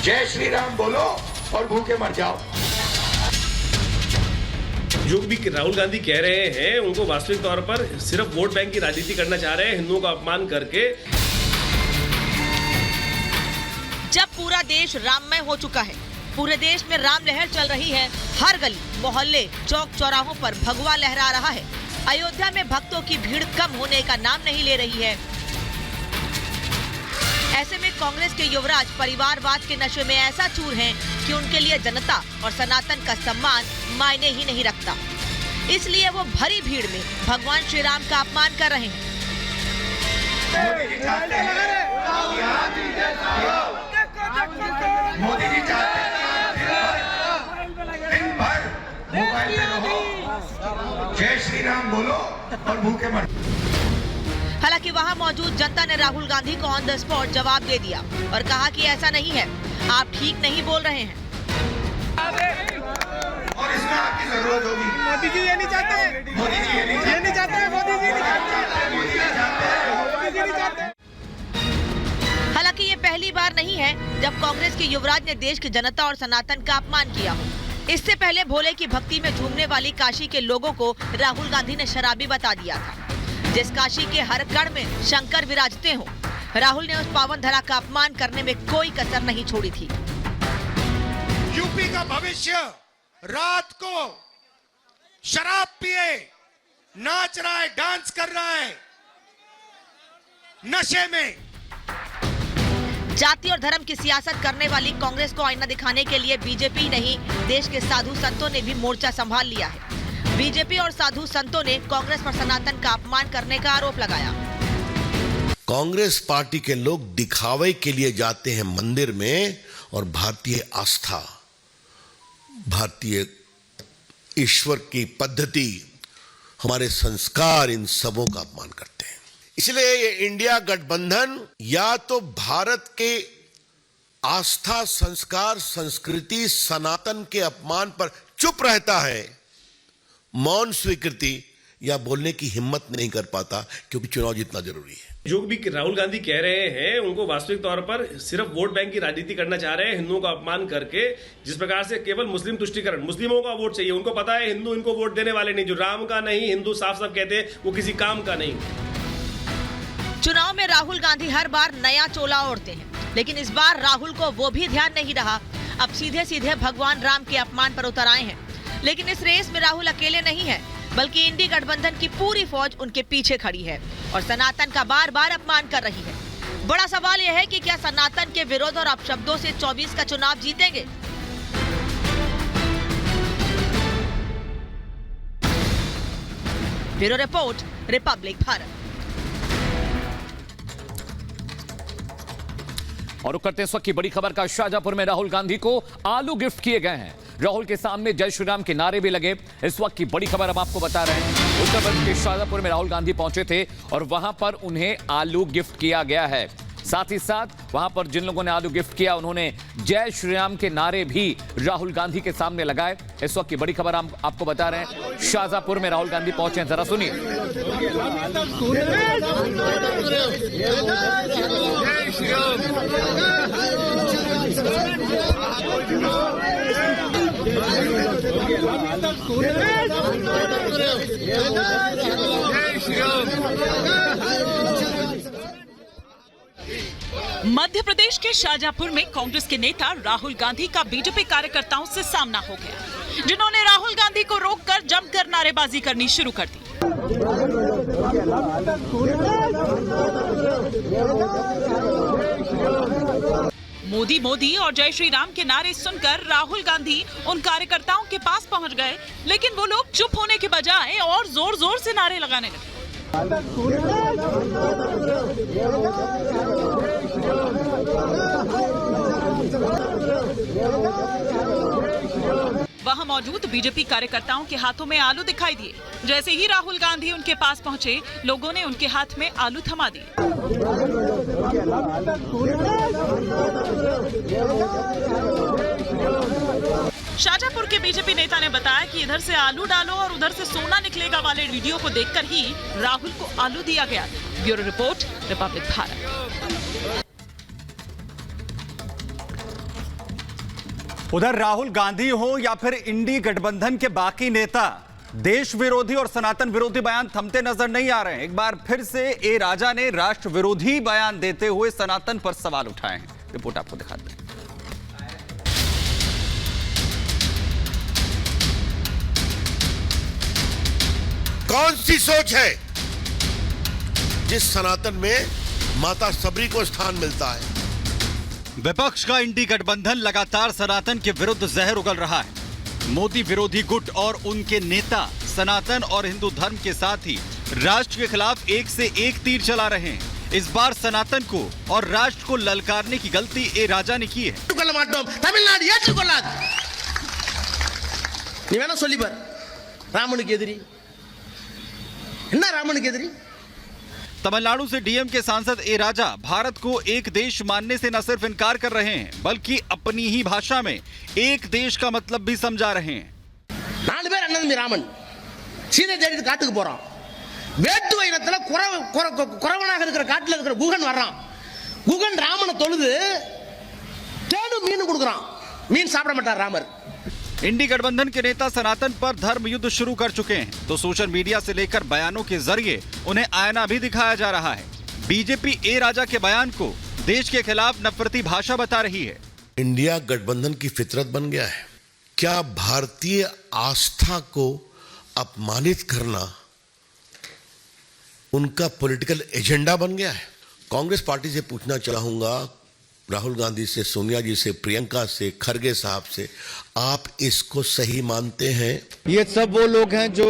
जय श्री राम बोलो और भूखे मर जाओ। जो भी राहुल गांधी कह रहे हैं उनको वास्तविक तौर पर सिर्फ वोट बैंक की राजनीति करना चाह रहे हैं, हिंदुओं का अपमान करके। जब पूरा देश राममय हो चुका है, पूरे देश में राम लहर चल रही है, हर गली मोहल्ले चौक चौराहों पर भगवा लहरा रहा है, अयोध्या में भक्तों की भीड़ कम होने का नाम नहीं ले रही है। ऐसे में कांग्रेस के युवराज परिवारवाद के नशे में ऐसा चूर हैं कि उनके लिए जनता और सनातन का सम्मान मायने ही नहीं रखता। इसलिए वो भरी भीड़ में भगवान श्री राम का अपमान कर रहे हैं। मोदी जी चाहते हैं दिन भर मोबाइल पे रहो, जय श्री राम बोलो और भूखे मर। हालांकि वहां मौजूद जनता ने राहुल गांधी को ऑन द स्पॉट जवाब दे दिया और कहा कि ऐसा नहीं है, आप ठीक नहीं बोल रहे हैं। और इसमें आपकी जरूरत होगी। मोदी जी ये नहीं चाहते, मोदी जी ये नहीं चाहते, मोदी जी नहीं चाहते। हालांकि ये पहली बार नहीं है जब कांग्रेस के युवराज ने देश की जनता और सनातन का अपमान किया हो। इससे पहले भोले की भक्ति में झूमने वाली काशी के लोगों को राहुल गांधी ने शराबी बता दिया था। जिस काशी के हर कण में शंकर विराजते हो, राहुल ने उस पावन धरा का अपमान करने में कोई कसर नहीं छोड़ी थी। यूपी का भविष्य रात को शराब पिए नाच रहा है, डांस कर रहा है, नशे में। जाति और धर्म की सियासत करने वाली कांग्रेस को आईना दिखाने के लिए बीजेपी नहीं, देश के साधु संतों ने भी मोर्चा संभाल लिया है। बीजेपी और साधु संतों ने कांग्रेस पर सनातन का अपमान करने का आरोप लगाया। कांग्रेस पार्टी के लोग दिखावे के लिए जाते हैं मंदिर में और भारतीय आस्था, भारतीय ईश्वर की पद्धति, हमारे संस्कार, इन सबों का अपमान करते हैं। इसलिए ये इंडिया गठबंधन या तो भारत के आस्था, संस्कार, संस्कृति, सनातन के अपमान पर चुप रहता है, मौन स्वीकृति या बोलने की हिम्मत नहीं कर पाता, क्योंकि चुनाव जीतना जरूरी है। जो भी राहुल गांधी कह रहे हैं उनको वास्तविक तौर पर सिर्फ वोट बैंक की राजनीति करना चाह रहे हैं, हिंदुओं का अपमान करके। जिस प्रकार से केवल मुस्लिम तुष्टीकरण, मुस्लिमों का वोट चाहिए, उनको पता है हिंदू इनको वोट देने वाले नहीं, जो राम का नहीं, हिंदू साफ साफ कहते हैं वो किसी काम का नहीं। चुनाव में राहुल गांधी हर बार नया चोला ओढ़ते हैं, लेकिन इस बार राहुल को वो भी ध्यान नहीं रहा। अब सीधे सीधे भगवान राम के अपमान पर उतर आए हैं। लेकिन इस रेस में राहुल अकेले नहीं है, बल्कि इंडी गठबंधन की पूरी फौज उनके पीछे खड़ी है और सनातन का बार बार अपमान कर रही है। बड़ा सवाल यह है कि क्या सनातन के विरोध और अपशब्दों से 24 का चुनाव जीतेंगे? Bureau report, Republic Bharat. और करते हैं इस वक्त की बड़ी खबर का। शाहजहांपुर में राहुल गांधी को आलू गिफ्ट किए गए हैं। राहुल के सामने जय श्री राम के नारे भी लगे। इस वक्त की बड़ी खबर हम आपको बता रहे हैं। उत्तर प्रदेश के शाहजहांपुर में राहुल गांधी पहुंचे थे और वहां पर उन्हें आलू गिफ्ट किया गया है। साथ ही साथ वहां पर जिन लोगों ने आलू गिफ्ट किया उन्होंने जय श्री राम के नारे भी राहुल गांधी के सामने लगाए। इस वक्त की बड़ी खबर हम आपको बता रहे हैं। शाहजहांपुर में राहुल गांधी पहुंचे हैं, जरा सुनिए। मध्य प्रदेश के शाहजहांपुर में कांग्रेस के नेता राहुल गांधी का बीजेपी कार्यकर्ताओं से सामना हो गया, जिन्होंने राहुल गांधी को रोककर जमकर नारेबाजी करनी शुरू कर दी। मोदी मोदी और जय श्री राम के नारे सुनकर राहुल गांधी उन कार्यकर्ताओं के पास पहुंच गए, लेकिन वो लोग चुप होने के बजाय और जोर जोर से नारे लगाने लगे। वहां मौजूद बीजेपी कार्यकर्ताओं के हाथों में आलू दिखाई दिए। जैसे ही राहुल गांधी उनके पास पहुंचे, लोगों ने उनके हाथ में आलू थमा दिए। शाहजहांपुर के बीजेपी नेता ने बताया कि इधर से आलू डालो और उधर से सोना निकलेगा वाले वीडियो को देखकर ही राहुल को आलू दिया गया। Bureau report, Republic Bharat. उधर राहुल गांधी हो या फिर इंडी गठबंधन के बाकी नेता, देश विरोधी और सनातन विरोधी बयान थमते नजर नहीं आ रहे हैं। एक बार फिर से ए राजा ने राष्ट्र विरोधी बयान देते हुए सनातन पर सवाल उठाए हैं। रिपोर्ट आपको दिखाते हैं। कौन सी सोच है जिस सनातन में माता सबरी को स्थान मिलता है? विपक्ष का इंडी गठबंधन लगातार सनातन के विरुद्ध जहर उगल रहा है। मोदी विरोधी गुट और उनके नेता सनातन और हिंदू धर्म के साथ ही राष्ट्र के खिलाफ एक से एक तीर चला रहे हैं। इस बार सनातन को और राष्ट्र को ललकारने की गलती ए राजा ने की है। तमिलनाडु तमिलनाडु से डीएम के सांसद ए राजा भारत को एक देश मानने से न सिर्फ इनकार कर रहे हैं बल्कि अपनी ही भाषा में एक देश का मतलब भी समझा रहे हैं। 4 பேர் அண்ணன் தம்பி ராமன் சீதை தேடிட்டு காட்டுக்கு போறான். வேட்டுவ இனத்துல குறவனாக இருக்கிற காட்டுல இருக்கிற குகன் வர்றான். குகன் ராமனை தொழுது தேடு மீன் கொடுக்கறான். மீன் சாப்பிட மாட்டார் ராமர். इंडी गठबंधन के नेता सनातन पर धर्म युद्ध शुरू कर चुके हैं, तो सोशल मीडिया से लेकर बयानों के जरिए उन्हें आईना भी दिखाया जा रहा है। बीजेपी ए राजा के बयान को देश के खिलाफ नफरती भाषा बता रही है। इंडिया गठबंधन की फितरत बन गया है। क्या भारतीय आस्था को अपमानित करना उनका पॉलिटिकल एजेंडा बन गया है? कांग्रेस पार्टी से पूछना चाहूंगा, राहुल गांधी से, सोनिया जी से, प्रियंका से, खरगे साहब से, आप इसको सही मानते हैं? ये सब वो लोग हैं जो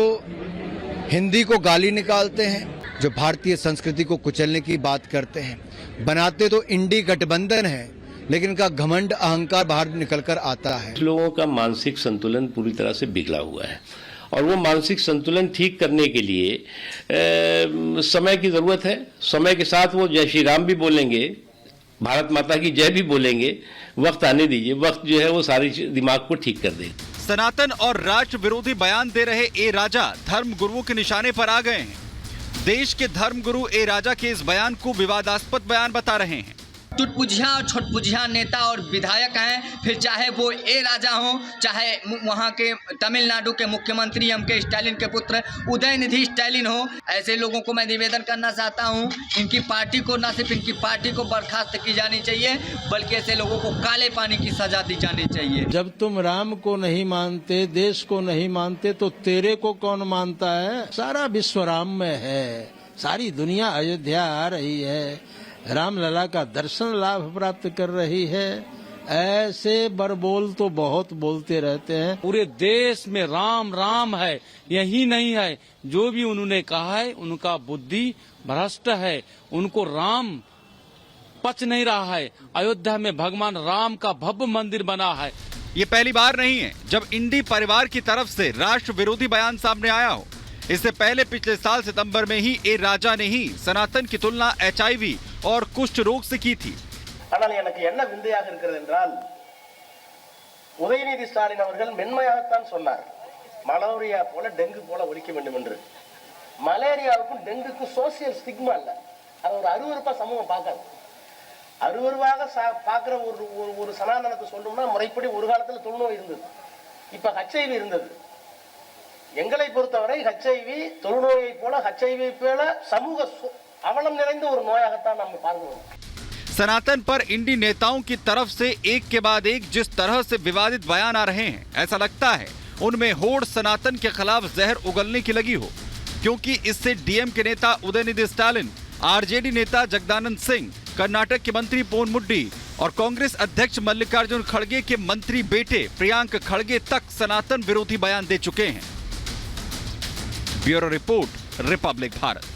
हिंदी को गाली निकालते हैं, जो भारतीय संस्कृति को कुचलने की बात करते हैं। बनाते तो इंडी गठबंधन है, लेकिन इनका घमंड अहंकार बाहर निकलकर आता है। लोगों का मानसिक संतुलन पूरी तरह से बिगड़ा हुआ है और वो मानसिक संतुलन ठीक करने के लिए समय की जरूरत है। समय के साथ वो जय श्री राम भी बोलेंगे, भारत माता की जय भी बोलेंगे। वक्त आने दीजिए, वक्त जो है वो सारी दिमाग को ठीक कर देगा। सनातन और राष्ट्र विरोधी बयान दे रहे ए राजा धर्म गुरुओं के निशाने पर आ गए हैं। देश के धर्म गुरु ए राजा के इस बयान को विवादास्पद बयान बता रहे हैं। टुटपुझिया और छोटपुझिया नेता और विधायक हैं, फिर चाहे वो ए राजा हो, चाहे वहाँ के तमिलनाडु के मुख्यमंत्री एमके स्टालिन के पुत्र उदयनिधि स्टालिन हो। ऐसे लोगों को मैं निवेदन करना चाहता हूँ, इनकी पार्टी को, न सिर्फ इनकी पार्टी को बर्खास्त की जानी चाहिए, बल्कि ऐसे लोगों को काले पानी की सजा दी जानी चाहिए। जब तुम राम को नहीं मानते, देश को नहीं मानते, तो तेरे को कौन मानता है? सारा विश्व राम में है, सारी दुनिया अयोध्या आ रही है, रामलला का दर्शन लाभ प्राप्त कर रही है। ऐसे बरबोल तो बहुत बोलते रहते हैं। पूरे देश में राम राम है, यही नहीं है, जो भी उन्होंने कहा है उनका बुद्धि भ्रष्ट है, उनको राम पच नहीं रहा है। अयोध्या में भगवान राम का भव्य मंदिर बना है। ये पहली बार नहीं है जब इंडी परिवार की तरफ से राष्ट्र विरोधी बयान सामने आया हो। इससे पहले पिछले साल सितंबर में ही ए राजा ने ही सनातन की तुलना HIV और कुष्ठ रोग से की थी। உதயநிதி ஸ்டாலின் அவர்கள் மென்மையாகத்தான் சொன்னார், மலேரியா போல டெங்கு போல ஒழிக்க வேண்டும் என்று. மலேரியாவுக்கும் டெங்குக்கும் சோசியல் ஸ்டிக்மா இல்ல, அது ஒரு அருவருப்பா சமூகம் பார்க்காது. அருவருவாக பார்க்கிற ஒரு சனாதனத்தை சொல்லணும்னா முறைப்படி ஒரு காலத்துல தொழுநோய் இருந்தது, இப்ப HIV இருந்தது. எங்களை பொறுத்தவரை HIV தொழுநோயை போல HIV போல சமூக அவலம் நிறைந்த ஒரு நோயாகத்தான் நம்ம பார்க்கிறோம்। सनातन पर इंडी नेताओं की तरफ से एक के बाद एक जिस तरह से विवादित बयान आ रहे हैं, ऐसा लगता है उनमें होड़ सनातन के खिलाफ जहर उगलने की लगी हो, क्योंकि इससे डीएम के नेता उदयनिधि स्टालिन, आरजेडी नेता जगदानंद सिंह, कर्नाटक के मंत्री पोन मुड्डी और कांग्रेस अध्यक्ष मल्लिकार्जुन खड़गे के मंत्री बेटे प्रियांक खड़गे तक सनातन विरोधी बयान दे चुके हैं। Bureau report, Republic Bharat.